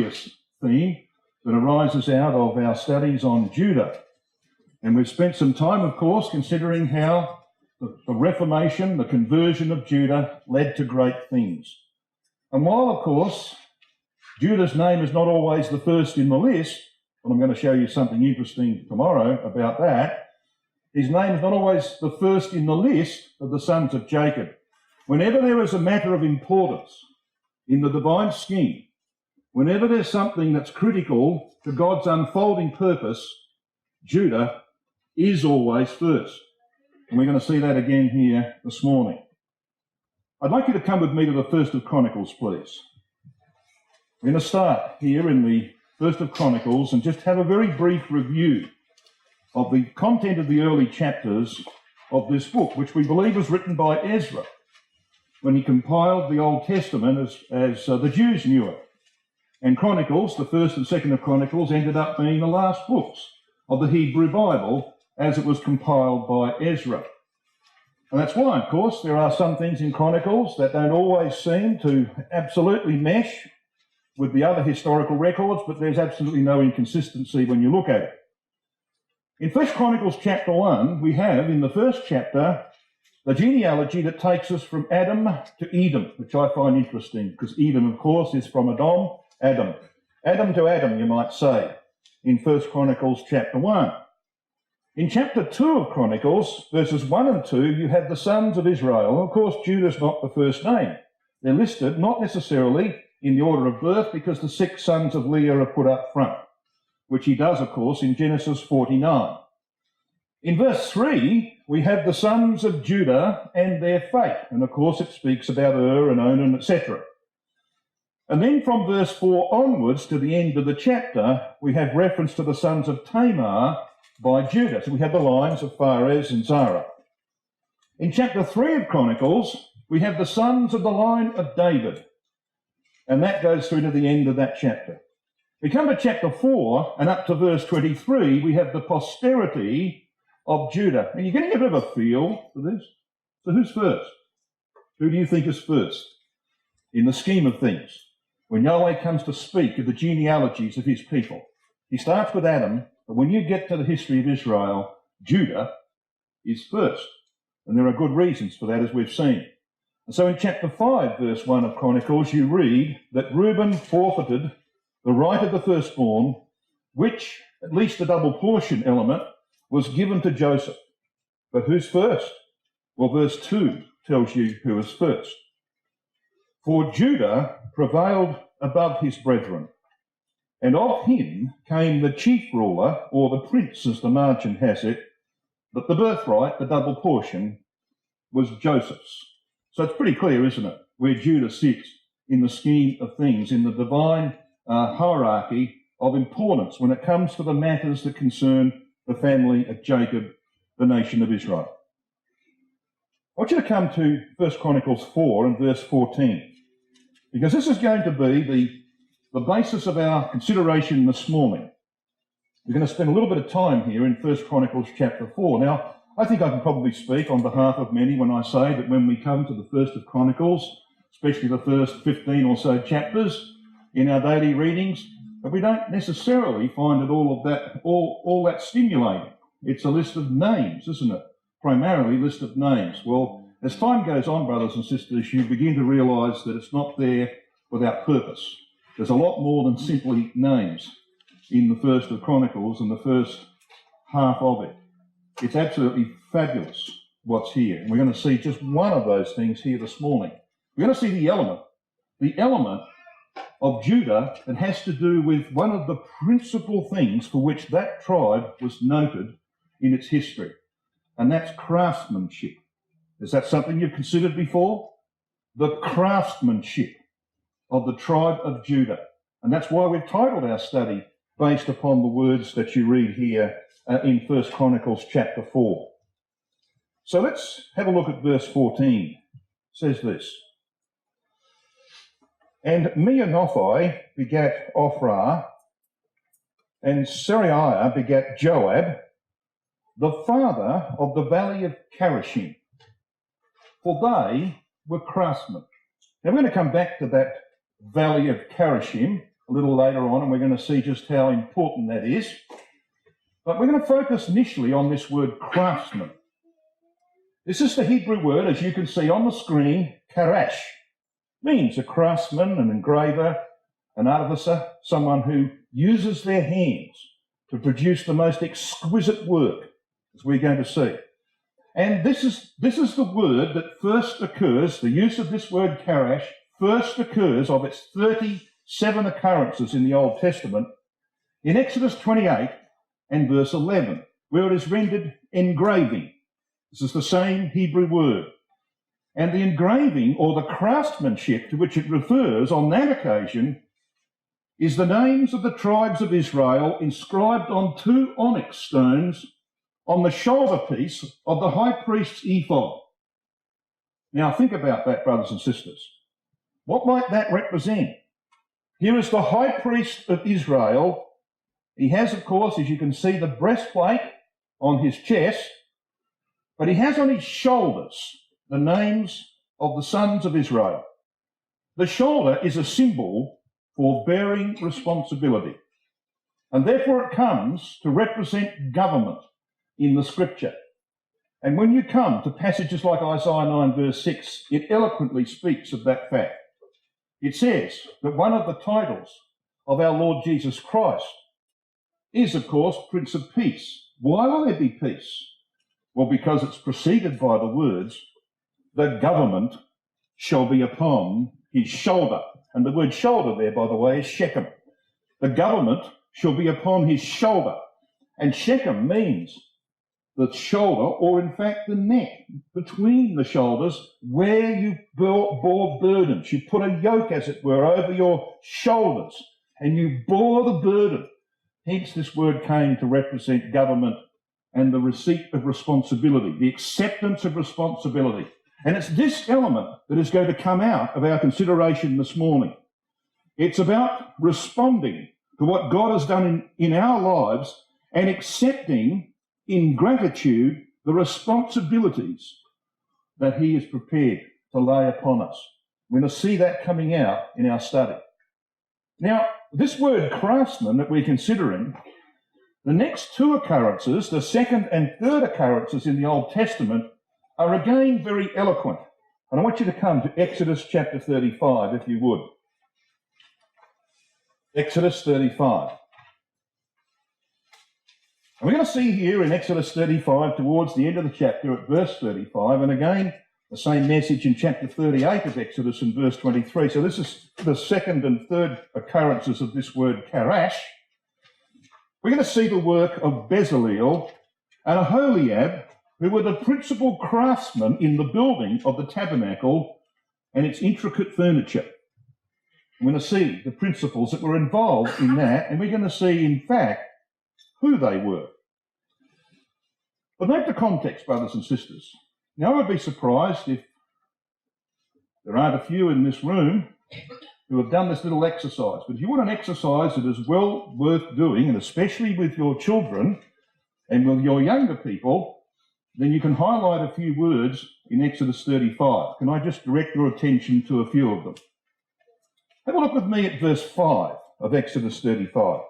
serious theme that arises out of our studies on Judah. And we've spent some time, of course, considering how the Reformation, the conversion of Judah, led to great things. And while, of course, Judah's name is not always the first in the list, and I'm going to show you something interesting tomorrow about that, his name is not always the first in the list of the sons of Jacob. Whenever there is a matter of importance in the divine scheme, whenever there's something that's critical to God's unfolding purpose, Judah is always first. And we're going to see that again here this morning. I'd like you to come with me to the First of Chronicles, please. We're going to start here in the First of Chronicles and just have a very brief review of the content of the early chapters of this book, which we believe was written by Ezra when he compiled the Old Testament as the Jews knew it. And Chronicles, the first and second of Chronicles, ended up being the last books of the Hebrew Bible as it was compiled by Ezra. And that's why, of course, there are some things in Chronicles that don't always seem to absolutely mesh with the other historical records, but there's absolutely no inconsistency when you look at it. In 1 Chronicles chapter 1, we have, in the first chapter, the genealogy that takes us from Adam to Edom, which I find interesting, because Edom, of course, is from Adam. Adam to Adam, you might say, in 1 Chronicles chapter 1. In chapter 2 of Chronicles, verses 1 and 2, you have the sons of Israel. Of course, Judah's not the first name. They're listed not necessarily in the order of birth, because the 6 sons of Leah are put up front, which he does, of course, in Genesis 49. In verse 3, we have the sons of Judah and their fate. And, of course, it speaks about and Onan, etc. And then from verse 4 onwards to the end of the chapter, we have reference to the sons of Tamar by Judah. So we have the lines of Pharez and Zara. In chapter 3 of Chronicles, we have the sons of the line of David. And that goes through to the end of that chapter. We come to chapter 4 and up to verse 23, we have the posterity of Judah. And you're getting a bit of a feel for this. So who's first? Who do you think is first in the scheme of things? When Yahweh comes to speak of the genealogies of his people, he starts with Adam, but when you get to the history of Israel, Judah is first. And there are good reasons for that, as we've seen. And so in chapter 5, verse 1 of Chronicles, you read that Reuben forfeited the right of the firstborn, which, at least the double portion element, was given to Joseph. But who's first? Well, verse 2 tells you who is first. For Judah prevailed above his brethren, and of him came the chief ruler, or the prince, as the margin has it, but the birthright, the double portion, was Joseph's. So it's pretty clear, isn't it, where Judah sits in the scheme of things, in the divine hierarchy of importance when it comes to the matters that concern the family of Jacob, the nation of Israel. I want you to come to 1 Chronicles 4 and verse 14, because this is going to be the basis of our consideration this morning. We're going to spend a little bit of time here in 1 Chronicles chapter 4. Now, I think I can probably speak on behalf of many when I say that when we come to the 1st of Chronicles, especially the first 15 or so chapters in our daily readings, but we don't necessarily find it all that stimulating. It's a list of names, isn't it? Primarily list of names. Well, as time goes on, brothers and sisters, you begin to realise that it's not there without purpose. There's a lot more than simply names in the 1st of Chronicles and the first half of it. It's absolutely fabulous what's here. And we're going to see just one of those things here this morning. We're going to see the element of Judah that has to do with one of the principal things for which that tribe was noted in its history, and that's craftsmanship. Is that something you've considered before? The craftsmanship of the tribe of Judah. And that's why we've titled our study based upon the words that you read here in 1 Chronicles chapter 4. So let's have a look at verse 14. It says this: And Meonothai begat Ophrah, and Seraiah begat Joab, the father of the valley of Charashim, for they were craftsmen. Now we're going to come back to that valley of Charashim a little later on, and we're going to see just how important that is. But we're going to focus initially on this word craftsman. This is the Hebrew word, as you can see on the screen, karash. Means a craftsman, an engraver, an artificer, someone who uses their hands to produce the most exquisite work, as we're going to see. And this is the word that first occurs, the use of this word karash first occurs of its 37 occurrences in the Old Testament in Exodus 28 and verse 11, where it is rendered engraving. This is the same Hebrew word. And the engraving, or the craftsmanship to which it refers on that occasion, is the names of the tribes of Israel inscribed on 2 onyx stones on the shoulder piece of the high priest's ephod. Now think about that, brothers and sisters. What might that represent? Here is the high priest of Israel. He has, of course, as you can see, the breastplate on his chest, but he has on his shoulders the names of the sons of Israel. The shoulder is a symbol for bearing responsibility, and therefore it comes to represent government in the scripture. And when you come to passages like Isaiah 9 verse 6, it eloquently speaks of that fact. It says that one of the titles of our Lord Jesus Christ is, of course, Prince of Peace. Why will there be peace? Well, because it's preceded by the words, the government shall be upon his shoulder. And the word shoulder there, by the way, is Shechem. The government shall be upon his shoulder. And Shechem means the shoulder, or in fact the neck, between the shoulders, where you bore burdens. You put a yoke, as it were, over your shoulders, and you bore the burden. Hence this word came to represent government and the receipt of responsibility, the acceptance of responsibility. And it's this element that is going to come out of our consideration this morning. It's about responding to what God has done in our lives and accepting in gratitude the responsibilities that he is prepared to lay upon us. We're going to see that coming out in our study. Now, this word craftsman that we're considering, the next 2 occurrences, the second and third occurrences in the Old Testament, are again very eloquent. And I want you to come to Exodus chapter 35, if you would. Exodus 35. And we're going to see here in Exodus 35, towards the end of the chapter, at verse 35, and again, the same message in chapter 38 of Exodus in verse 23. So this is the second and third occurrences of this word karash. We're going to see the work of Bezalel and Aholiab, who were the principal craftsmen in the building of the tabernacle and its intricate furniture. We're going to see the principles that were involved in that, and we're going to see, in fact, who they were. But note the context, brothers and sisters. Now, I would be surprised if there aren't a few in this room who have done this little exercise. But if you want an exercise that is well worth doing, and especially with your children and with your younger people, then you can highlight a few words in Exodus 35. Can I just direct your attention to a few of them? Have a look with me at verse 5 of Exodus 35.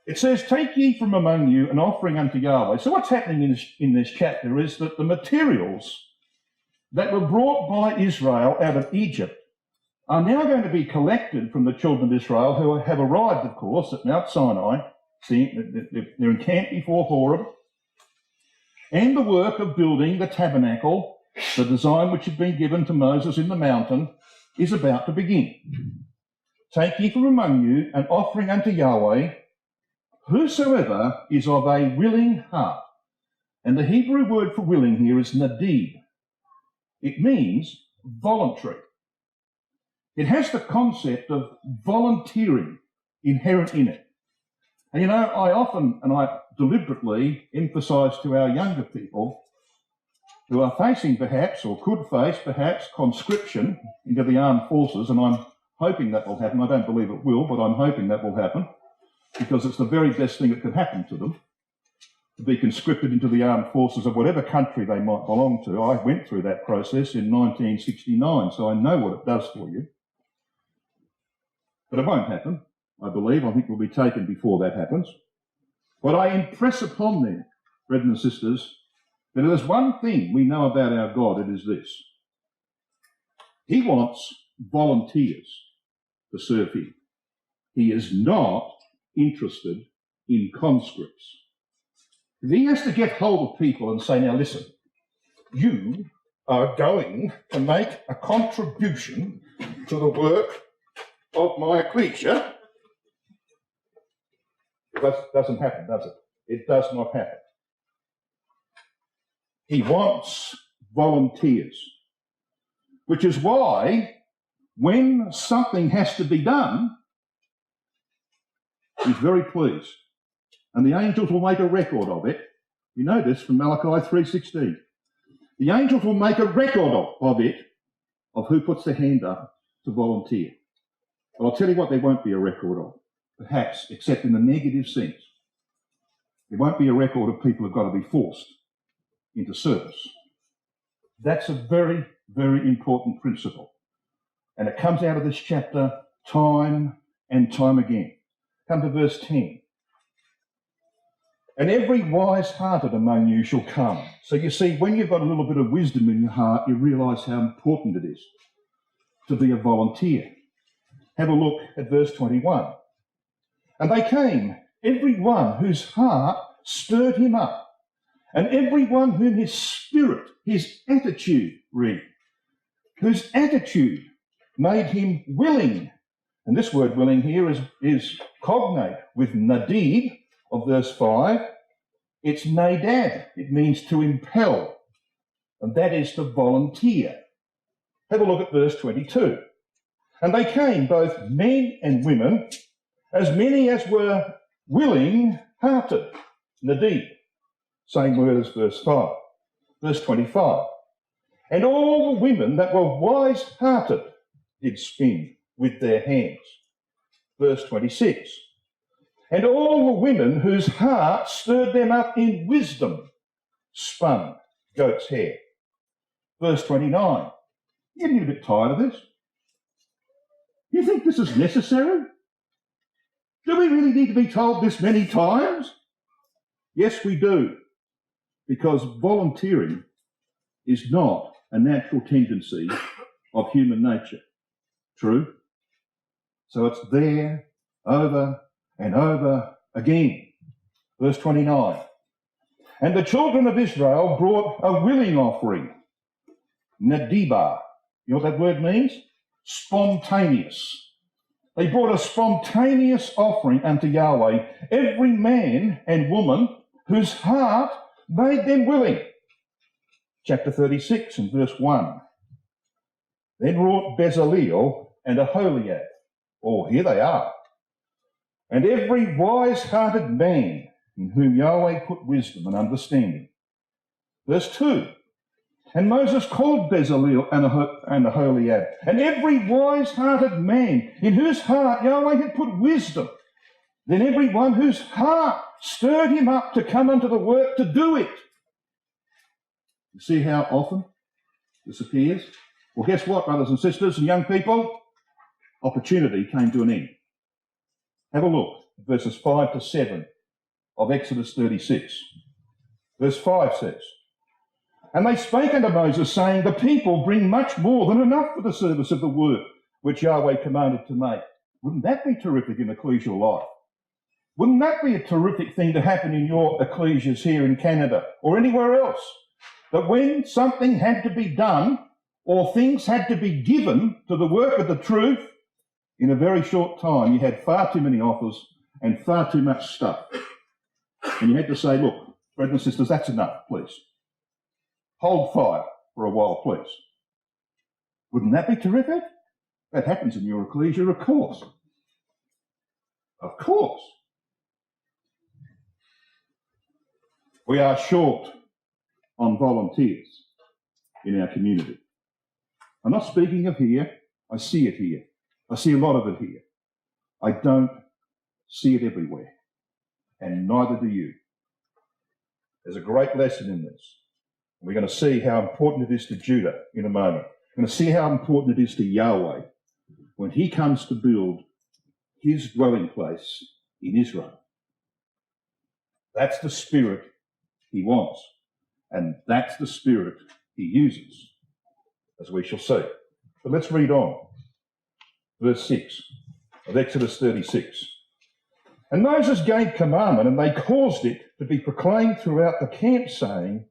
It says, "Take ye from among you an offering unto Yahweh." So what's happening in this chapter is that the materials that were brought by Israel out of Egypt are now going to be collected from the children of Israel, who have arrived, of course, at Mount Sinai. See, they're encamped before Horeb. And the work of building the tabernacle, the design which had been given to Moses in the mountain, is about to begin. "Take ye from among you an offering unto Yahweh, whosoever is of a willing heart." And the Hebrew word for willing here is nadib. It means voluntary. It has the concept of volunteering inherent in it. And you know, I often, and I deliberately emphasise to our younger people who are facing perhaps, or could face perhaps, conscription into the armed forces, and I'm hoping that will happen. I don't believe it will, but I'm hoping that will happen, because it's the very best thing that could happen to them, to be conscripted into the armed forces of whatever country they might belong to. I went through that process in 1969, so I know what it does for you. But it won't happen, I believe. I think we'll be taken before that happens. But I impress upon them, brethren and sisters, that there's one thing we know about our God, it is this. He wants volunteers to serve him. He is not interested in conscripts. If he has to get hold of people and say, now listen, you are going to make a contribution to the work of my ecclesia, that doesn't happen, does it? It does not happen. He wants volunteers, which is why when something has to be done, he's very pleased. And the angels will make a record of it. You know this from Malachi 3:16. The angels will make a record of it, of who puts their hand up to volunteer. But I'll tell you what there won't be a record of, perhaps, except in the negative sense. There won't be a record of people who've got to be forced into service. That's a very, very important principle. And it comes out of this chapter time and time again. Come to verse 10. And every wise-hearted among you shall come. So you see, when you've got a little bit of wisdom in your heart, you realise how important it is to be a volunteer. Have a look at verse 21. And they came, every one whose heart stirred him up, and every one whom his spirit, his attitude, whose attitude made him willing. And this word willing here is cognate with nadib of verse 5. It's nadab. It means to impel, and that is to volunteer. Have a look at verse 22. And they came, both men and women, as many as were willing-hearted. Nadib, same word as verse 5. Verse 25. And all the women that were wise-hearted did spin with their hands. Verse 26. And all the women whose hearts stirred them up in wisdom spun goat's hair. Verse 29. You're getting a bit tired of this? You think this is necessary? Do we really need to be told this many times? Yes, we do. Because volunteering is not a natural tendency of human nature. True? So it's there over and over again. Verse 29. And the children of Israel brought a willing offering. Nadibah. You know what that word means? Spontaneous. They brought a spontaneous offering unto Yahweh, every man and woman whose heart made them willing. Chapter 36 and verse 1. Then wrought Bezalel and Aholiab. Oh, here they are. And every wise-hearted man in whom Yahweh put wisdom and understanding. Verse 2. And Moses called Bezalel and Aholiab, and every wise-hearted man in whose heart Yahweh had put wisdom. Then every one whose heart stirred him up to come unto the work to do it. You see how often this appears? Well, guess what, brothers and sisters and young people? Opportunity came to an end. Have a look at verses 5 to 7 of Exodus 36. Verse 5 says, And they spake unto Moses, saying, The people bring much more than enough for the service of the work which Yahweh commanded to make. Wouldn't that be terrific in ecclesial life? Wouldn't that be a terrific thing to happen in your ecclesias here in Canada or anywhere else? That when something had to be done or things had to be given to the work of the truth, in a very short time you had far too many offers and far too much stuff. And you had to say, look, brothers and sisters, that's enough, please. Hold fire for a while, please. Wouldn't that be terrific? That happens in your ecclesia, of course. Of course. We are short on volunteers in our community. I'm not speaking of here. I see it here. I see a lot of it here. I don't see it everywhere. And neither do you. There's a great lesson in this. We're going to see how important it is to Judah in a moment. We're going to see how important it is to Yahweh when he comes to build his dwelling place in Israel. That's the spirit he wants, and that's the spirit he uses, as we shall see. But let's read on. Verse 6 of Exodus 36. And Moses gave commandment, and they caused it to be proclaimed throughout the camp, saying,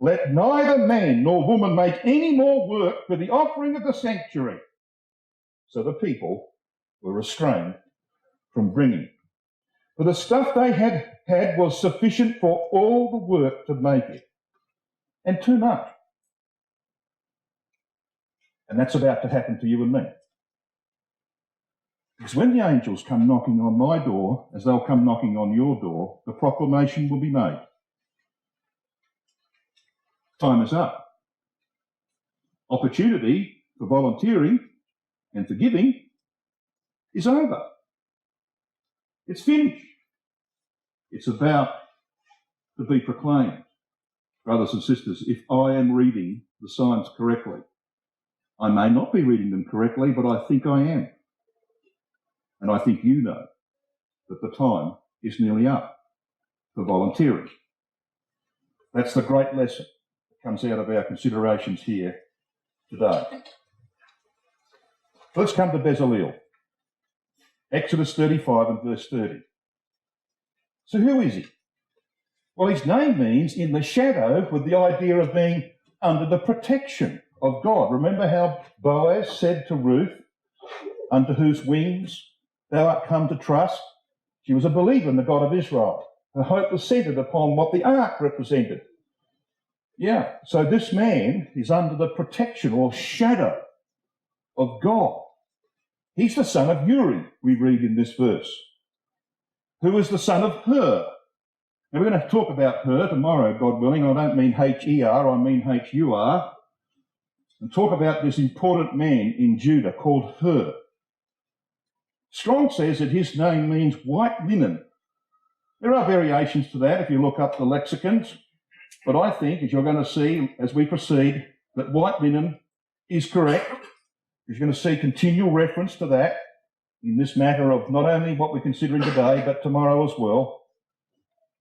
let neither man nor woman make any more work for the offering of the sanctuary. So the people were restrained from bringing. For the stuff they had was sufficient for all the work to make it, and too much. And that's about to happen to you and me. Because when the angels come knocking on my door, as they'll come knocking on your door, the proclamation will be made. Time is up. Opportunity for volunteering and for giving is over. It's finished. It's about to be proclaimed. Brothers and sisters, if I am reading the signs correctly, I may not be reading them correctly, but I think I am. And I think you know that the time is nearly up for volunteering. That's the great lesson that comes out of our considerations here today. Let's come to Bezalel. Exodus 35 and verse 30. So who is he? Well, his name means in the shadow, with the idea of being under the protection of God. Remember how Boaz said to Ruth, under whose wings thou art come to trust? She was a believer in the God of Israel. Her hope was centred upon what the ark represented. Yeah, so this man is under the protection or shadow of God. He's the son of Uri, we read in this verse, who is the son of Hur. Now, we're going to talk about Hur tomorrow, God willing. I don't mean H-E-R, I mean H-U-R. And talk about this important man in Judah called Hur. Strong says that his name means white linen. There are variations to that if you look up the lexicons, but I think, as you're going to see as we proceed, that white linen is correct. You're going to see continual reference to that in this matter of not only what we're considering today, but tomorrow as well.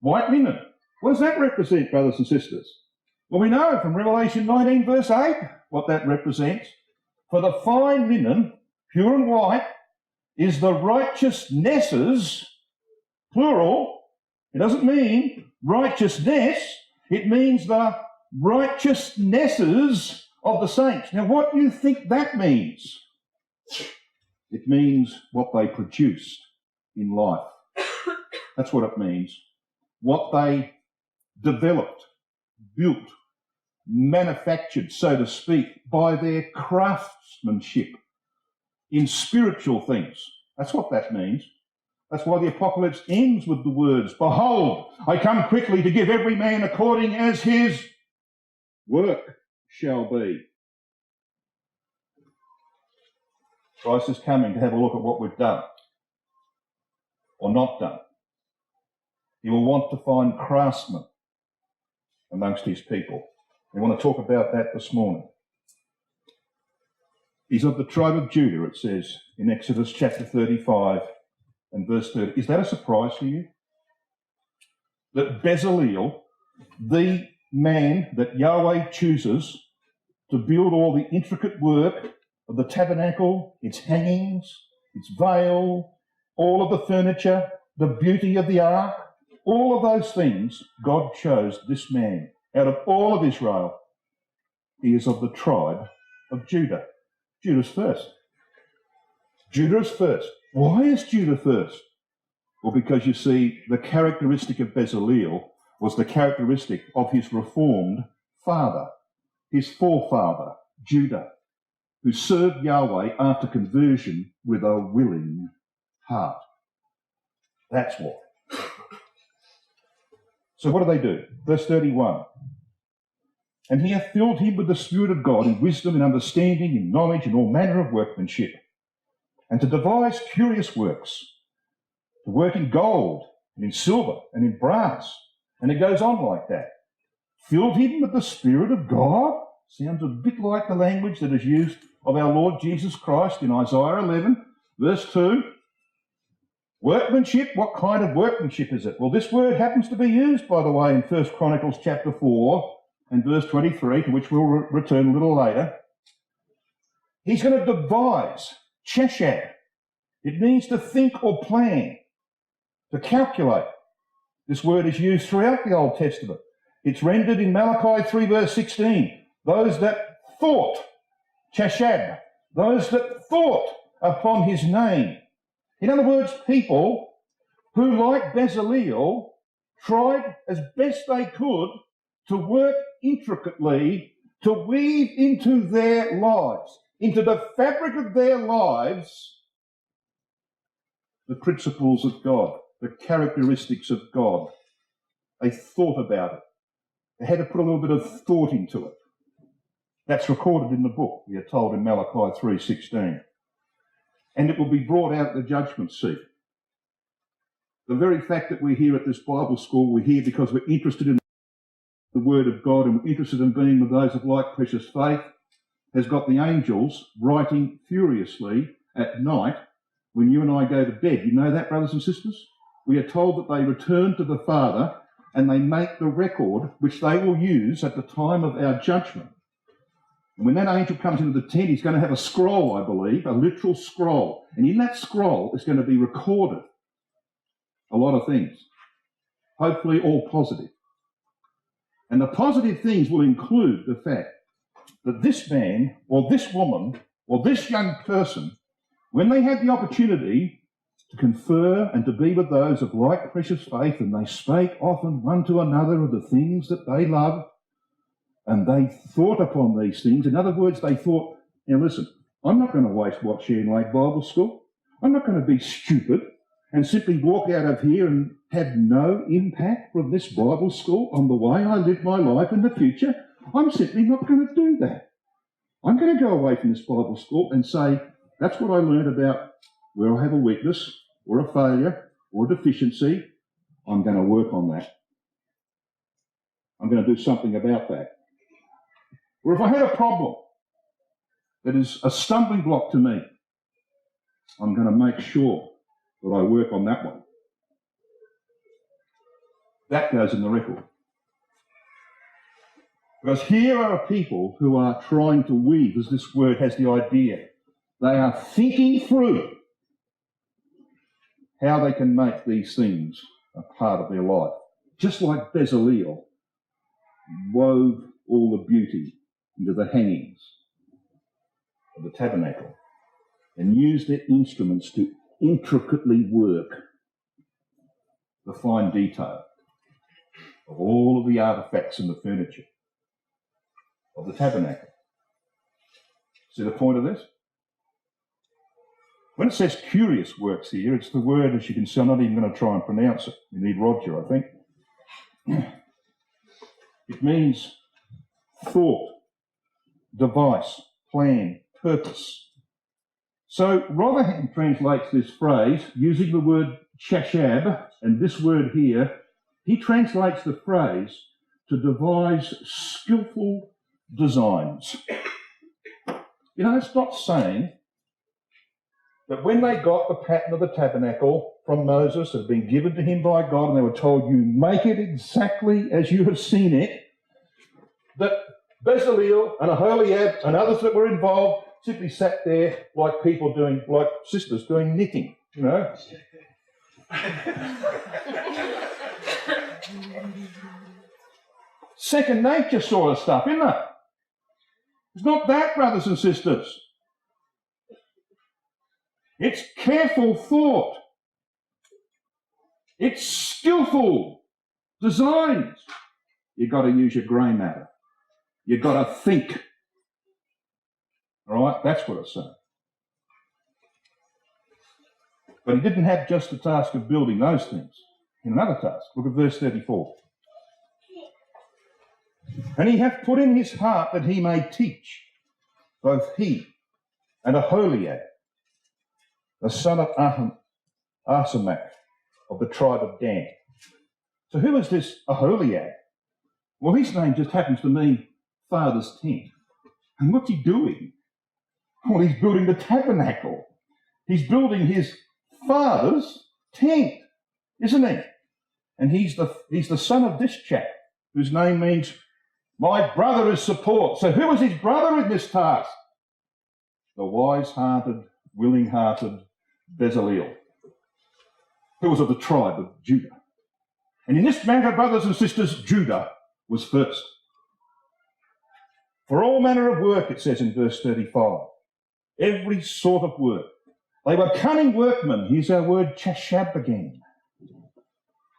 White linen. What does that represent, brothers and sisters? Well, we know from Revelation 19, verse 8, what that represents. For the fine linen, pure and white, is the righteousnesses, plural. It doesn't mean righteousness. It means the righteousnesses of the saints. Now, what do you think that means? It means what they produced in life. That's what it means. What they developed, built, manufactured, so to speak, by their craftsmanship in spiritual things. That's what that means. That's why the Apocalypse ends with the words, behold, I come quickly to give every man according as his work shall be. Christ is coming to have a look at what we've done or not done. He will want to find craftsmen amongst his people. We want to talk about that this morning. He's of the tribe of Judah, it says in Exodus chapter 35 and verse 30. Is that a surprise to you? That Bezalel, the man that Yahweh chooses to build all the intricate work of the tabernacle, its hangings, its veil, all of the furniture, the beauty of the ark, all of those things, God chose this man. Out of all of Israel, he is of the tribe of Judah. Judah's first. Judah is first. Why is Judah first? Well, because you see, the characteristic of Bezalel was the characteristic of his reformed father, his forefather, Judah, who served Yahweh after conversion with a willing heart. That's what. So what do? Verse 31. And he hath filled him with the Spirit of God in wisdom and understanding, in knowledge and all manner of workmanship, and to devise curious works, to work in gold and in silver and in brass, And it goes on like that. Filled him with the Spirit of God. Sounds a bit like the language that is used of our Lord Jesus Christ in Isaiah 11, verse 2. Workmanship, what kind of workmanship is it? Well, this word happens to be used, by the way, in 1 Chronicles chapter 4 and verse 23, to which we'll return a little later. He's going to devise, cheshab. It means to think or plan, to calculate. This word is used throughout the Old Testament. It's rendered in Malachi 3 verse 16. Those that thought, cheshab, those that thought upon his name. In other words, people who, like Bezalel, tried as best they could to work intricately, to weave into their lives, into the fabric of their lives, the principles of God, the characteristics of God. They thought about it. They had to put a little bit of thought into it. That's recorded in the book, we are told in Malachi 3:16. And it will be brought out at the judgment seat. The very fact that we're here at this Bible school, we're here because we're interested in the Word of God and we're interested in being with those of like precious faith, has got the angels writing furiously at night when you and I go to bed. You know that, brothers and sisters? We are told that they return to the Father and they make the record which they will use at the time of our judgment. And when that angel comes into the tent, he's going to have a scroll, I believe, a literal scroll. And in that scroll is going to be recorded a lot of things, hopefully all positive. And the positive things will include the fact that this man or this woman or this young person, when they had the opportunity to confer and to be with those of like precious faith, and they spake often one to another of the things that they loved, and they thought upon these things. In other words, they thought, now listen, I'm not going to waste what Sheila Lake Bible School. I'm not going to be stupid and simply walk out of here and have no impact from this Bible school on the way I live my life in the future. I'm simply not going to do that. I'm going to go away from this Bible school and say, that's what I learned about where I have a weakness or a failure or a deficiency. I'm going to work on that. I'm going to do something about that. Or if I had a problem that is a stumbling block to me, I'm going to make sure that I work on that one. That goes in the record. Because here are people who are trying to weave, as this word has the idea, they are thinking through how they can make these things a part of their life. Just like Bezalel wove all the beauty into the hangings of the tabernacle and used their instruments to intricately work the fine detail of all of the artifacts and the furniture of the tabernacle. See the point of this? When it says curious works here, it's the word, as you can see, I'm not even going to try and pronounce it. You need Roger, I think. It means thought, device, plan, purpose. So Rotherham translates this phrase using the word chashab, and this word here, he translates the phrase to devise skillful designs. You know, it's not saying that when they got the pattern of the tabernacle from Moses, it had been given to him by God, and they were told, you make it exactly as you have seen it, that Bezalel and Aholiab and others that were involved simply sat there like people doing, like sisters doing knitting, you know. Second nature sort of stuff, isn't it? It's not that, brothers and sisters. It's careful thought. It's skillful designs. You've got to use your grey matter. You've got to think. All right? That's what it's saying. But he didn't have just the task of building those things. In another task, look at verse 34. And he hath put in his heart that he may teach, both he and Aholiab, the son of Ahisamach, of the tribe of Dan. So who is this Aholiab? Well, his name just happens to mean father's tent. And what's he doing? Well, he's building the tabernacle. He's building his father's tent, isn't he? And he's the son of this chap, whose name means my brother's support. So who is his brother in this task? The wise-hearted, willing-hearted Bezalel, who was of the tribe of Judah. And in this matter, brothers and sisters, Judah was first. For all manner of work, it says in verse 35, every sort of work. They were cunning workmen. Here's our word, chashab again.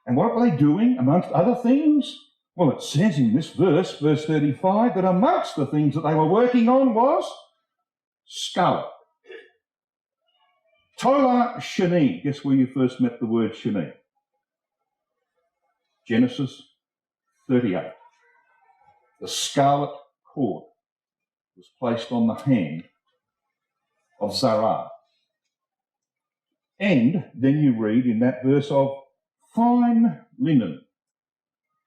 And what were they doing, amongst other things? Well, it says in this verse 35, that amongst the things that they were working on was scarlet. Tola Shani. Guess where you first met the word Shani? Genesis 38. The scarlet cord was placed on the hand of Sarai. And then you read in that verse of fine linen,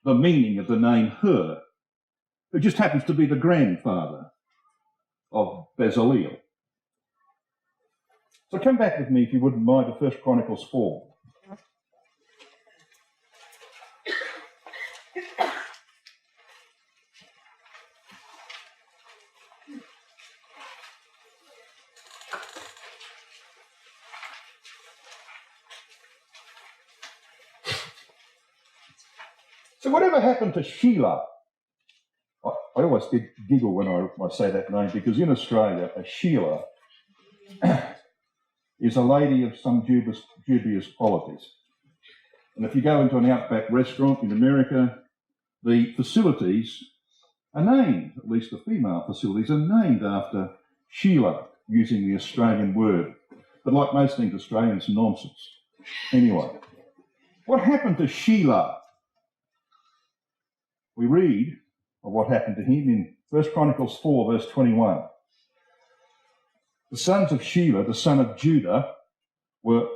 the meaning of the name Her, who just happens to be the grandfather of Bezalel. So come back with me, if you wouldn't mind, to 1 Chronicles 4. So whatever happened to Sheila? I always giggle when I say that name, because in Australia, a Sheila is a lady of some dubious qualities. And if you go into an outback restaurant in America, the facilities are named, at least the female facilities are named after Sheila, using the Australian word. But like most things Australian, it's nonsense. Anyway, what happened to Sheila? We read of what happened to him in 1 Chronicles 4, verse 21. The sons of Sheila, the son of Judah, were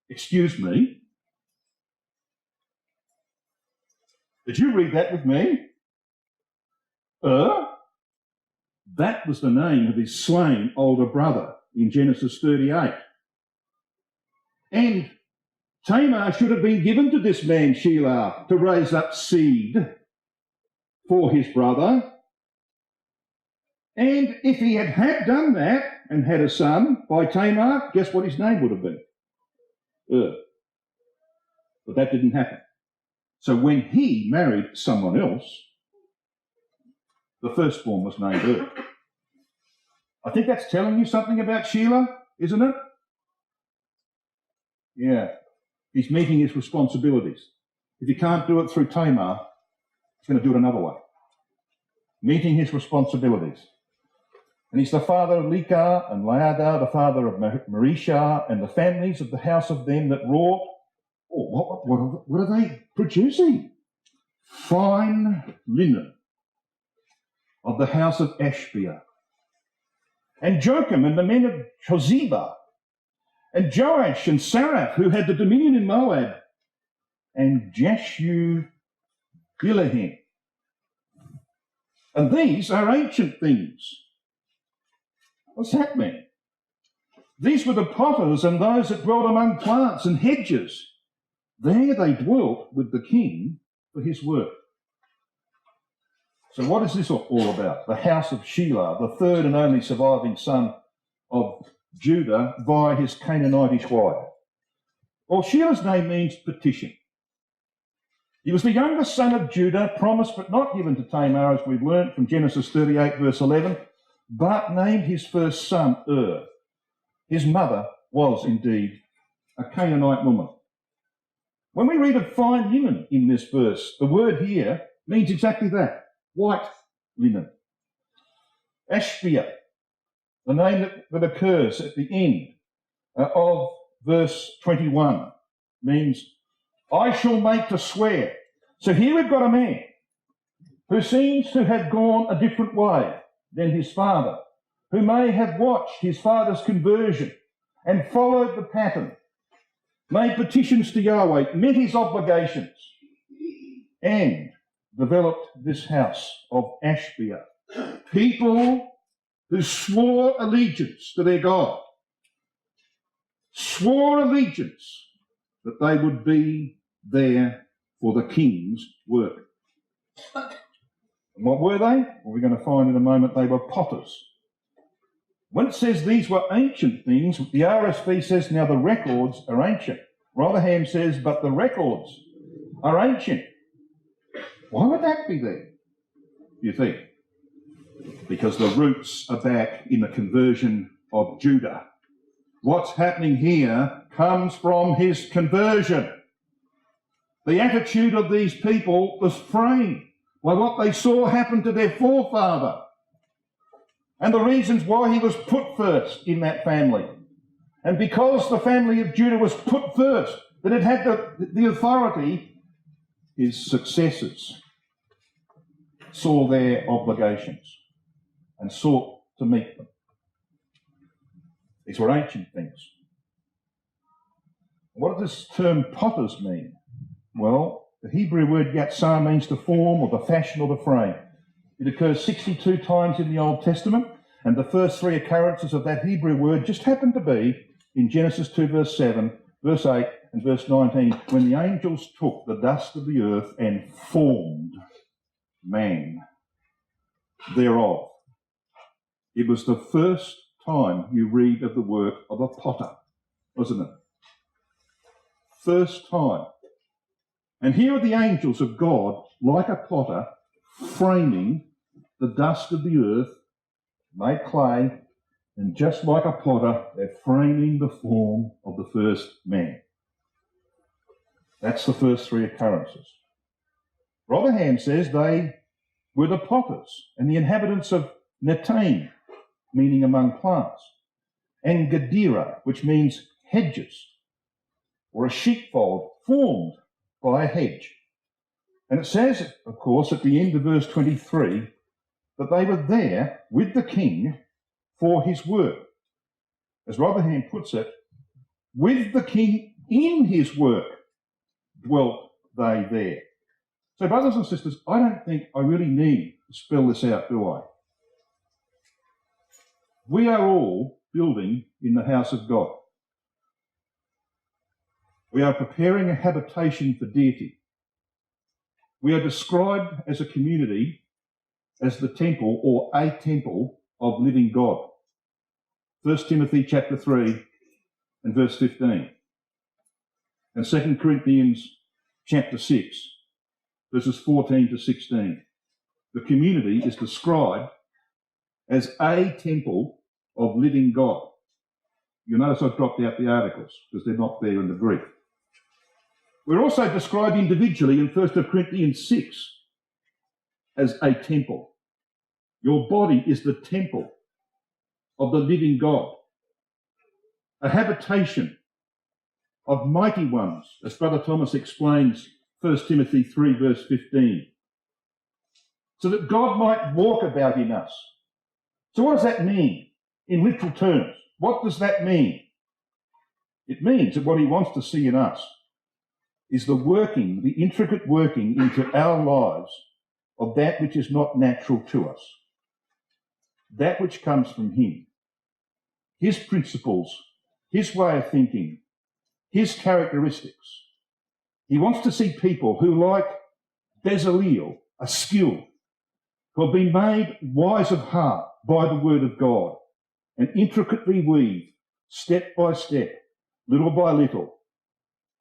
Excuse me. Did you read that with me? That was the name of his slain older brother in Genesis 38. And Tamar should have been given to this man Sheila to raise up seed for his brother. And if he had done that and had a son by Tamar, guess what his name would have been? But that didn't happen. So when he married someone else, the firstborn was named I think that's telling you something about Sheila, isn't it? Yeah. He's meeting his responsibilities. If he can't do it through Tamar, he's going to do it another way. Meeting his responsibilities. And he's the father of Lekah and Laadar, the father of Marishah, and the families of the house of them that wrought. Oh, what are they producing? Fine linen of the house of Ashbia. And Joachim and the men of Chozeba. And Joash and Saraph, who had the dominion in Moab. And Jashu Bilahim. And these are ancient things. What's that mean? These were the potters and those that dwelt among plants and hedges. There they dwelt with the king for his work. So what is this all about? The house of Sheila, the third and only surviving son of Judah via his Canaanitish wife. Well, Sheila's name means petition. He was the youngest son of Judah, promised but not given to Tamar, as we've learnt from Genesis 38, verse 11, but named his first son His mother was indeed a Canaanite woman. When we read of fine linen in this verse, the word here means exactly that, white linen. Ashbia, the name that occurs at the end of verse 21, means I shall make to swear. So here we've got a man who seems to have gone a different way than his father, who may have watched his father's conversion and followed the pattern. made petitions to Yahweh, met his obligations, and developed this house of Ashbia. People who swore allegiance to their God, swore allegiance that they would be there for the king's work. And what were they? Well, we're going to find in a moment they were potters. When it says these were ancient things, the RSV says now the records are ancient. Rotherham says, but the records are ancient. Why would that be there, you think? Because the roots are back in the conversion of Judah. What's happening here comes from his conversion. The attitude of these people was framed by what they saw happen to their forefather and the reasons why he was put first in that family. And because the family of Judah was put first, that it had the authority, his successors saw their obligations and sought to meet them. These were ancient things. What does this term potters mean? Well, the Hebrew word yatsar means to form or to fashion or to frame. It occurs 62 times in the Old Testament, and the first three occurrences of that Hebrew word just happen to be in Genesis 2 verse 7, verse 8 and verse 19, when the angels took the dust of the earth and formed man thereof. It was the first time you read of the work of a potter, wasn't it? First time. And here are the angels of God, like a potter, framing the dust of the earth, made clay, and just like a potter, they're framing the form of the first man. That's the first three occurrences. Rotherham says they were the potters and the inhabitants of Netaim, meaning among plants, and Gadira, which means hedges, or a sheepfold formed by a hedge. And it says, of course, at the end of verse 23, that they were there with the king for his work. As Rotherham puts it, with the king in his work dwelt they there. So, brothers and sisters, I don't think I really need to spell this out, do I? We are all building in the house of God. We are preparing a habitation for deity. We are described as a community as the temple or a temple of living God. 1 Timothy chapter 3 and verse 15. And 2 Corinthians chapter 6, verses 14 to 16. The community is described as a temple of living God. You'll notice I've dropped out the articles because they're not there in the Greek. We're also described individually in 1 Corinthians 6 as a temple. Your body is the temple of the living God, a habitation of mighty ones, as Brother Thomas explains 1 Timothy 3 verse 15, so that God might walk about in us. So what does that mean in literal terms? What does that mean? It means that what he wants to see in us is the working, the intricate working into our lives of that which is not natural to us, that which comes from him, his principles, his way of thinking, his characteristics. He wants to see people who, like Bezalel, are skilled, who have been made wise of heart by the word of God, and intricately weave, step by step, little by little,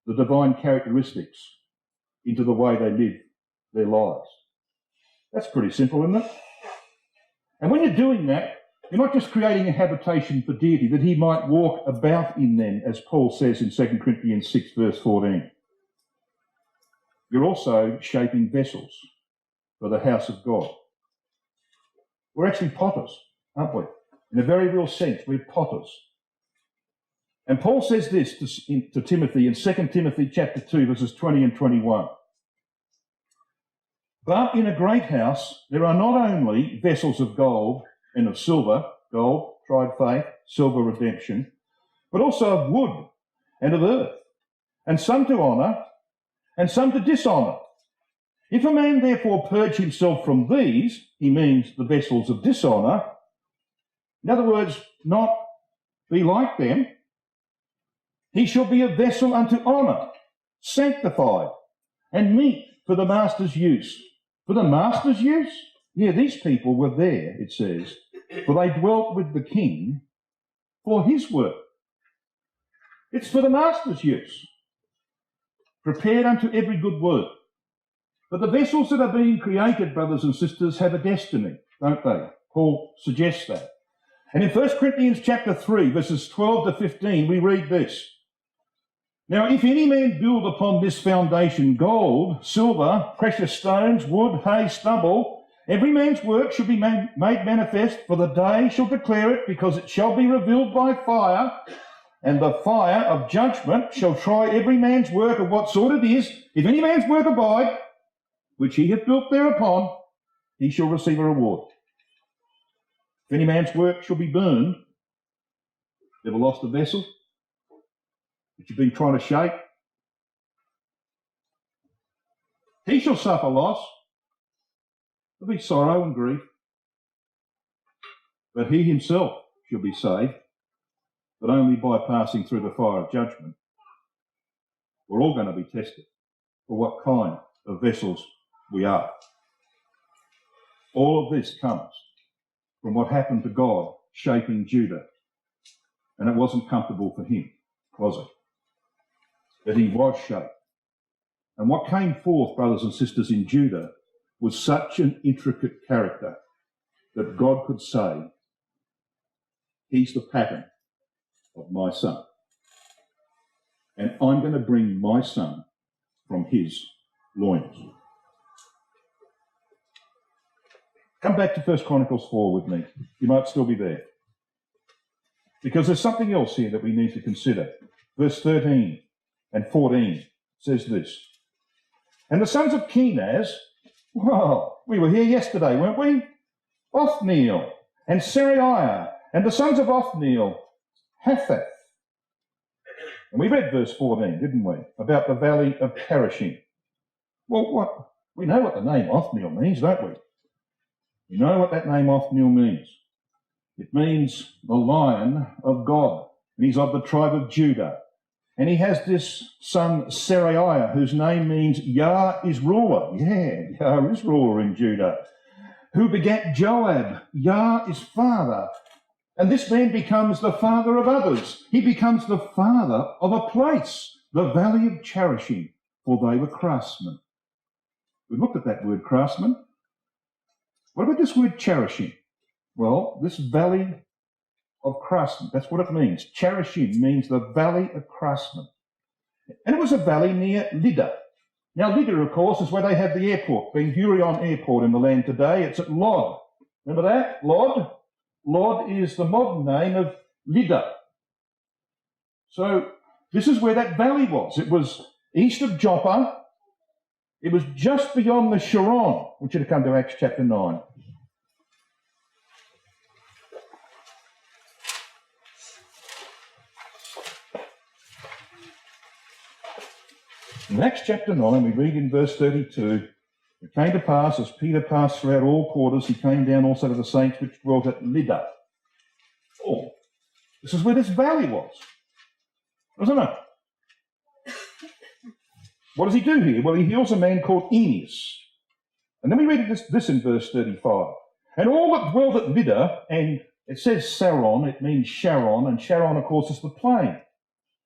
the divine characteristics into the way they live their lives. That's pretty simple, isn't it? And when you're doing that, you're not just creating a habitation for deity, that he might walk about in them, as Paul says in 2 Corinthians 6 verse 14. You're also shaping vessels for the house of God. We're actually potters, aren't we? In a very real sense, we're potters. And Paul says this to Timothy in 2 Timothy chapter 2, verses 20 and 21. But in a great house there are not only vessels of gold and of silver, gold, tried faith, silver, redemption, but also of wood and of earth, and some to honour, and some to dishonour. If a man therefore purge himself from these, he means the vessels of dishonour, in other words, not be like them, he shall be a vessel unto honour, sanctified, and meet for the master's use. For the master's use? Yeah, these people were there, it says, for they dwelt with the king for his work. It's for the master's use, prepared unto every good work. But the vessels that are being created, brothers and sisters, have a destiny, don't they? Paul suggests that. And in 1 Corinthians chapter 3, verses 12 to 15, we read this. Now, if any man build upon this foundation gold, silver, precious stones, wood, hay, stubble, every man's work shall be made manifest, for the day shall declare it, because it shall be revealed by fire, and the fire of judgment shall try every man's work of what sort it is. If any man's work abide, which he hath built thereupon, he shall receive a reward. If any man's work shall be burned, ever lost a vessel that you've been trying to shape? He shall suffer loss. There'll be sorrow and grief. But he himself shall be saved, but only by passing through the fire of judgment. We're all going to be tested for what kind of vessels we are. All of this comes from what happened to God shaping Judah. And it wasn't comfortable for him, was it? That he was shaped. And what came forth, brothers and sisters, in Judah was such an intricate character that God could say, he's the pattern of my son. And I'm going to bring my son from his loins. Come back to 1 Chronicles 4 with me. You might still be there. Because there's something else here that we need to consider. Verse 13 and 14 says this. And the sons of Kenaz, well, we were here yesterday, weren't we? Othniel and Zechariah, and the sons of Othniel, Hathath. And we read verse 14, didn't we? About the valley of Cherishim. Well, we know what the name Othniel means, don't we? We know what that name Othniel means. It means the Lion of God. And he's of the tribe of Judah. And he has this son Zechariah, whose name means Yah is ruler. Yeah, Yah is ruler in Judah. Who begat Joab. Yah is father. And this man becomes the father of others. He becomes the father of a place, the valley of Cherishim, for they were craftsmen. We looked at that word craftsmen. What about this word Cherishim? Well, this valley of craftsmen, that's what it means. Cherishim means the valley of craftsmen. And it was a valley near Lydda. Now, Lydda, of course, is where they have the airport, Ben Gurion Airport in the land today. It's at Lod. Remember that? Lod? Lod is the modern name of Lydda. So this is where that valley was. It was east of Joppa. It was just beyond the Sharon. I want you to come to Acts chapter 9. In Acts chapter 9, we read in verse 32, it came to pass, as Peter passed throughout all quarters, he came down also to the saints which dwelt at Lydda. Oh, this is where this valley was, wasn't it? What does he do here? Well, he heals a man called Aeneas. And then we read this in verse 35. And all that dwelt at Lydda, and it says Saron, it means Sharon, and Sharon, of course, is the plain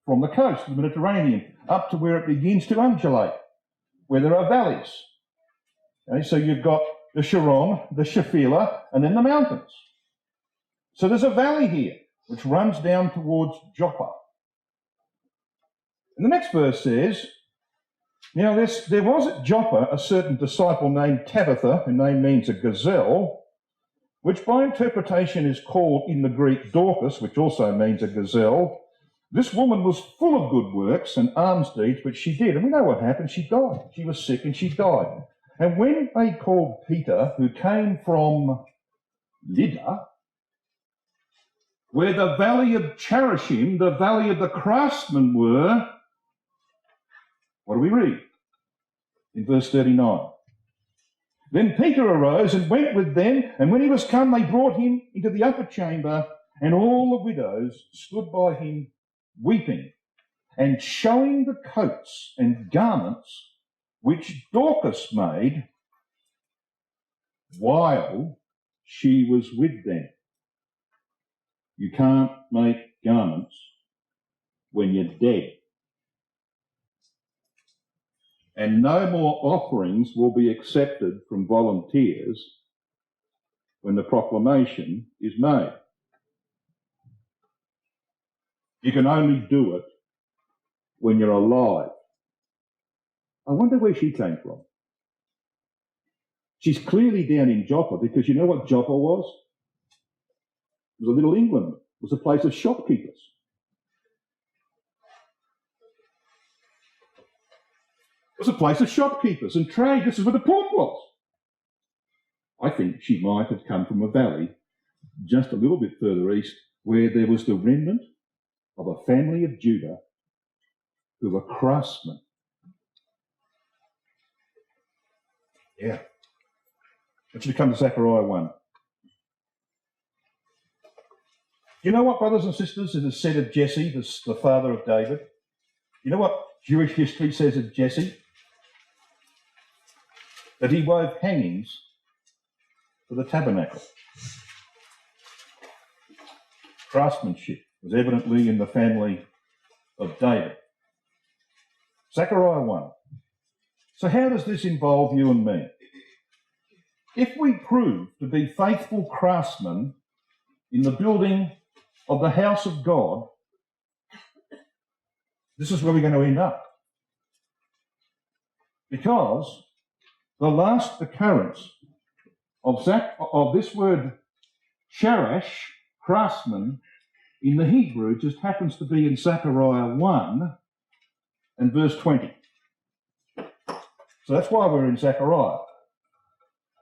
from the coast of the Mediterranean up to where it begins to undulate, where there are valleys. Okay, so you've got the Sharon, the Shephelah, and then the mountains. So there's a valley here which runs down towards Joppa. And the next verse says, now there was at Joppa a certain disciple named Tabitha, her name means a gazelle, which by interpretation is called in the Greek Dorcas, which also means a gazelle. This woman was full of good works and alms deeds, but she did. And we know what happened. She died. She was sick and she died. And when they called Peter, who came from Lydda, where the valley of Cherishim, the valley of the craftsmen were, What do we read? In verse 39. Then Peter arose and went with them, and when he was come, they brought him into the upper chamber, and all the widows stood by him weeping, and showing the coats and garments which Dorcas made while she was with them. You can't make garments when you're dead. And no more offerings will be accepted from volunteers when the proclamation is made. You can only do it when you're alive. I wonder where she came from. She's clearly down in Joppa, because you know what Joppa was? It was a little England. It was a place of shopkeepers. It was a place of shopkeepers and trade. This is where the port was. I think she might have come from a valley just a little bit further east, where there was the remnant of a family of Judah who were craftsmen. Yeah. I want you to come to Zechariah 1. You know what, brothers and sisters, it is said of Jesse, the father of David? You know what Jewish history says of Jesse? That he wove hangings for the tabernacle. Craftsmanship was evidently in the family of David. Zechariah 1. So how does this involve you and me? If we prove to be faithful craftsmen in the building of the house of God, this is where we're going to end up. Because the last occurrence of this word sharash, craftsman, in the Hebrew just happens to be in Zechariah 1 and verse 20. So that's why we're in Zechariah.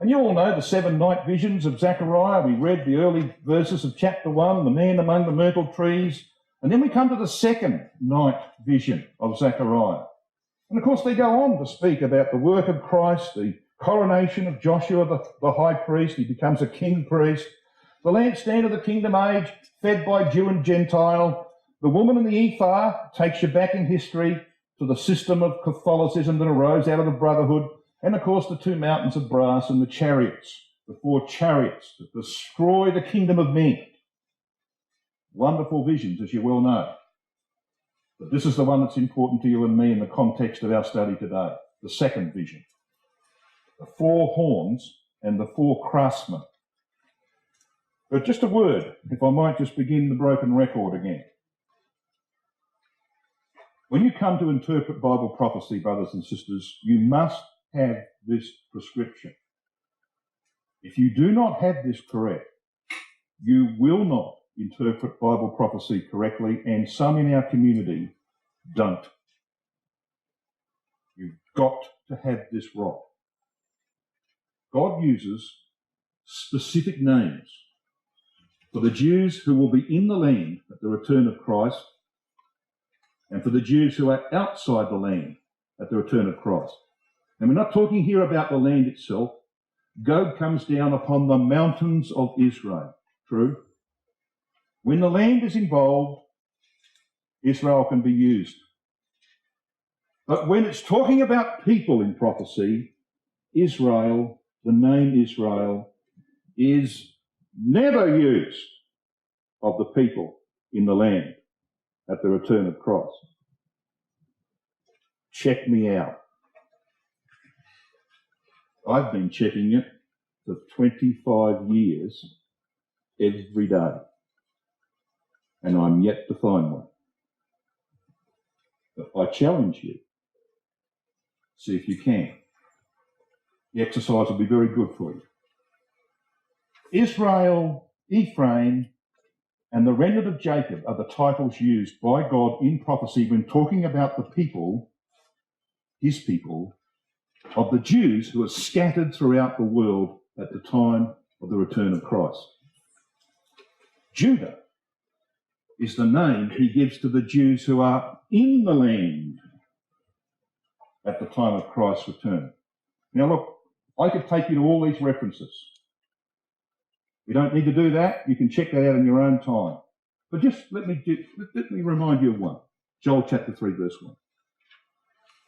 And you all know the 7 night visions of Zechariah. We read the early verses of chapter 1, the man among the myrtle trees. And then we come to the second night vision of Zechariah. And of course they go on to speak about the work of Christ, the coronation of Joshua, the high priest. He becomes a king priest. The lampstand of the kingdom age, fed by Jew and Gentile. The woman in the ephah takes you back in history to the system of Catholicism that arose out of the brotherhood. And of course the 2 mountains of brass and the chariots, the 4 chariots that destroy the kingdom of men. Wonderful visions, as you well know. But this is the one that's important to you and me in the context of our study today, the second vision. The 4 horns and the 4 craftsmen. But just a word, if I might just begin the broken record again. When you come to interpret Bible prophecy, brothers and sisters, you must have this prescription. If you do not have this correct, you will not interpret Bible prophecy correctly, and some in our community don't. You've got to have this right. God uses specific names for the Jews who will be in the land at the return of Christ, and for the Jews who are outside the land at the return of Christ. And we're not talking here about the land itself. Gog comes down upon the mountains of Israel. True? When the land is involved, Israel can be used. But when it's talking about people in prophecy, Israel, the name Israel, is never used of the people in the land at the return of Christ. Check me out. I've been checking it for 25 years every day, and I'm yet to find one. But I challenge you, see if you can. The exercise will be very good for you. Israel, Ephraim, and the remnant of Jacob are the titles used by God in prophecy when talking about the people, his people, of the Jews who are scattered throughout the world at the time of the return of Christ. Judah is the name he gives to the Jews who are in the land at the time of Christ's return. Now look, I could take you to all these references. We don't need to do that. You can check that out in your own time. But just let me remind you of one. Joel chapter 3 verse 1.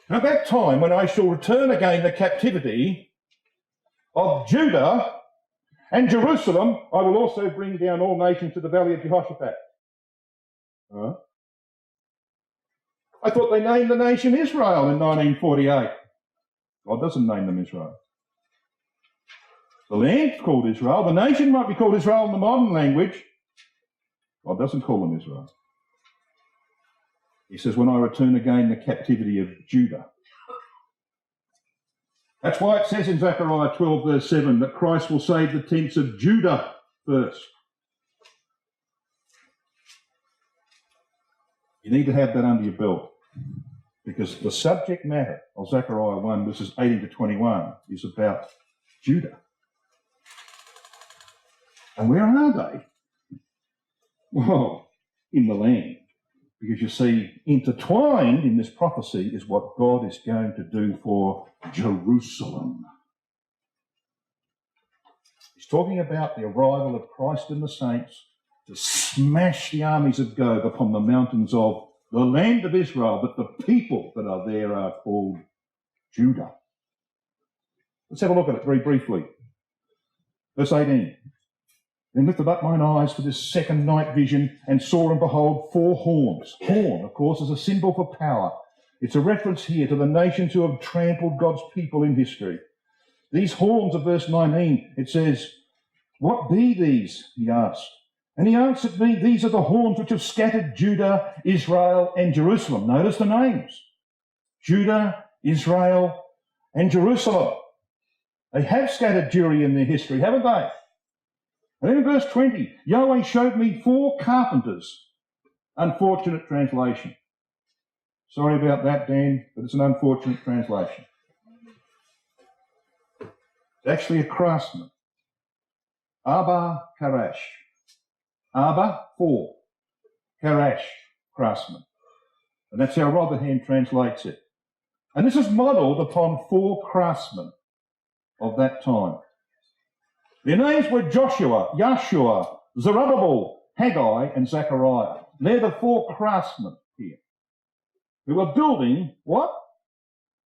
At that time when I shall return again the captivity of Judah and Jerusalem, I will also bring down all nations to the valley of Jehoshaphat. I thought they named the nation Israel in 1948. God doesn't name them Israel. The land's called Israel. The nation might be called Israel in the modern language. God doesn't call them Israel. He says, when I return again the captivity of Judah. That's why it says in Zechariah 12 verse 7 that Christ will save the tents of Judah first. You need to have that under your belt, because the subject matter of Zechariah 1 verses 18 to 21 is about Judah. And where are they? Well, in the land. Because you see, intertwined in this prophecy is what God is going to do for Jerusalem. He's talking about the arrival of Christ and the saints to smash the armies of Gog upon the mountains of the land of Israel, but the people that are there are called Judah. Let's have a look at it very briefly. Verse 18. Then lifted up mine eyes for this second night vision, and saw and behold 4 horns. Horn, of course, is a symbol for power. It's a reference here to the nations who have trampled God's people in history. These horns of verse 19, it says, what be these? He asked. And he answered me, these are the horns which have scattered Judah, Israel, and Jerusalem. Notice the names. Judah, Israel, and Jerusalem. They have scattered Jewry in their history, haven't they? And then in verse 20, Yahweh showed me 4 carpenters. Unfortunate translation. Sorry about that, Dan, but it's an unfortunate translation. It's actually a craftsman. Abba Karash. Abba, 4. Karash, craftsman. And that's how Rotherham translates it. And this is modelled upon 4 craftsmen of that time. Their names were Joshua, Yahshua, Zerubbabel, Haggai, and Zechariah. They're the 4 craftsmen here who are building what?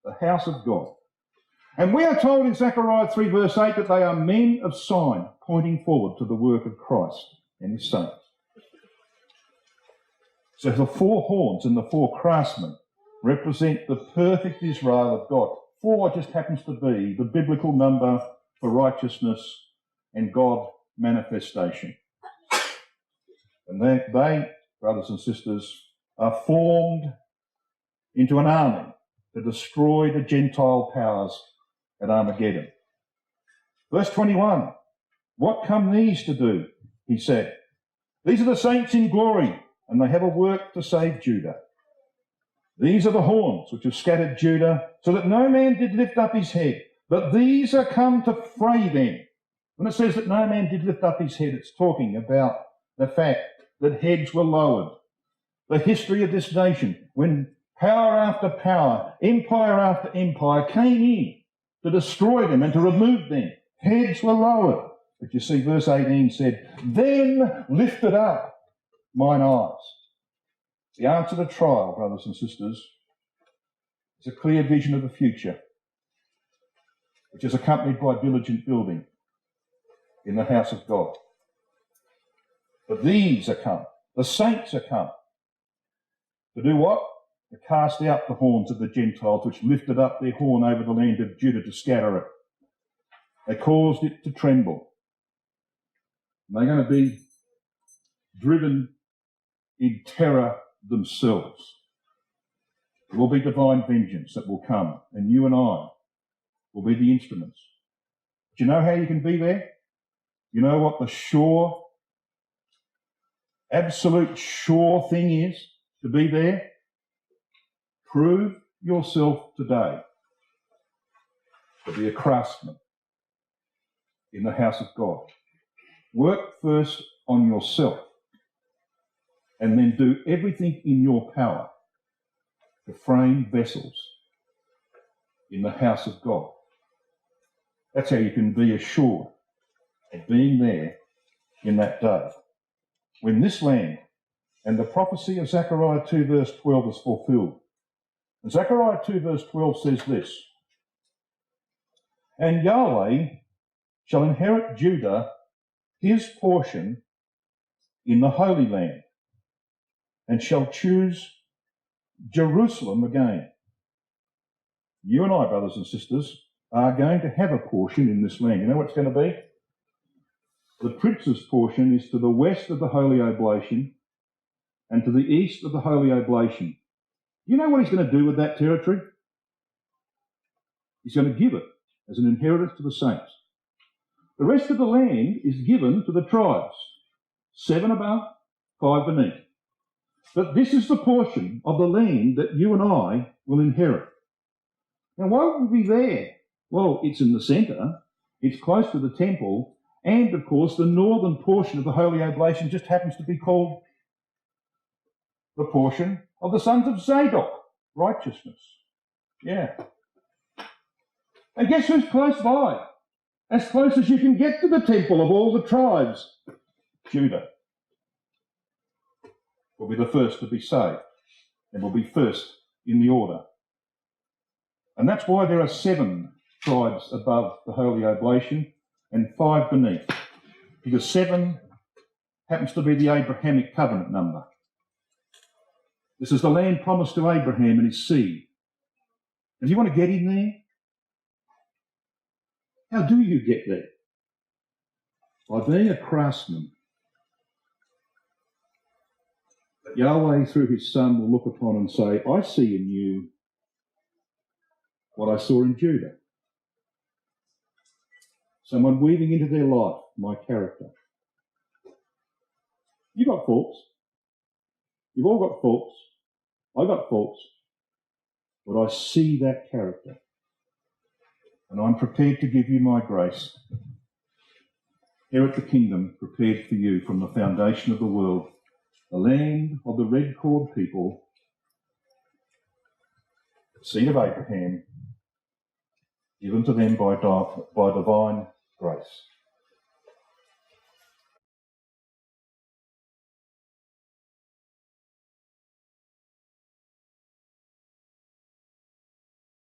The house of God. And we are told in Zechariah 3 verse 8 that they are men of sign, pointing forward to the work of Christ and his saints. So the 4 horns and the 4 craftsmen represent the perfect Israel of God. 4 just happens to be the biblical number for righteousness and God manifestation. And they, brothers and sisters, are formed into an army to destroy the Gentile powers at Armageddon. Verse 21, what come these to do? He said. These are the saints in glory, and they have a work to save Judah. These are the horns which have scattered Judah, so that no man did lift up his head, but these are come to fray them. When it says that no man did lift up his head, it's talking about the fact that heads were lowered. The history of this nation, when power after power, empire after empire came in to destroy them and to remove them, heads were lowered. But you see, verse 18 said, then lifted up mine eyes. The answer to trial, brothers and sisters, is a clear vision of the future, which is accompanied by diligent building in the house of God. But these are come, the saints are come, to do what? To cast out the horns of the Gentiles, which lifted up their horn over the land of Judah to scatter it. They caused it to tremble. And they're going to be driven in terror themselves. There will be divine vengeance that will come, and you and I will be the instruments. Do you know how you can be there? You know what the sure, absolute sure thing is to be there? Prove yourself today to be a craftsman in the house of God. Work first on yourself and then do everything in your power to frame vessels in the house of God. That's how you can be assured of being there in that day, when this land and the prophecy of Zechariah 2 verse 12 is fulfilled. And Zechariah 2 verse 12 says this, "And Yahweh shall inherit Judah, his portion, in the Holy Land, and shall choose Jerusalem again." You and I, brothers and sisters, are going to have a portion in this land. You know what it's going to be? The prince's portion is to the west of the Holy Oblation and to the east of the Holy Oblation. You know what he's going to do with that territory? He's going to give it as an inheritance to the saints. The rest of the land is given to the tribes, 7 above, 5 beneath. But this is the portion of the land that you and I will inherit. Now, why would we be there? Well, it's in the centre, it's close to the temple, and of course the northern portion of the Holy Oblation just happens to be called the portion of the sons of Zadok, righteousness. Yeah. And guess who's close by? As close as you can get to the temple of all the tribes. Judah will be the first to be saved and will be first in the order. And that's why there are 7 tribes above the Holy Oblation and 5 beneath, because 7 happens to be the Abrahamic covenant number. This is the land promised to Abraham and his seed. And you want to get in there? How do you get there? By being a craftsman that Yahweh through his Son will look upon and say, "I see in you what I saw in Judah." Someone weaving into their life my character. You've got faults. You've all got faults. I've got faults. But I see that character. And I'm prepared to give you my grace. Inherit the kingdom prepared for you from the foundation of the world, the land of the red-cord people, the seed of Abraham, given to them by divine grace.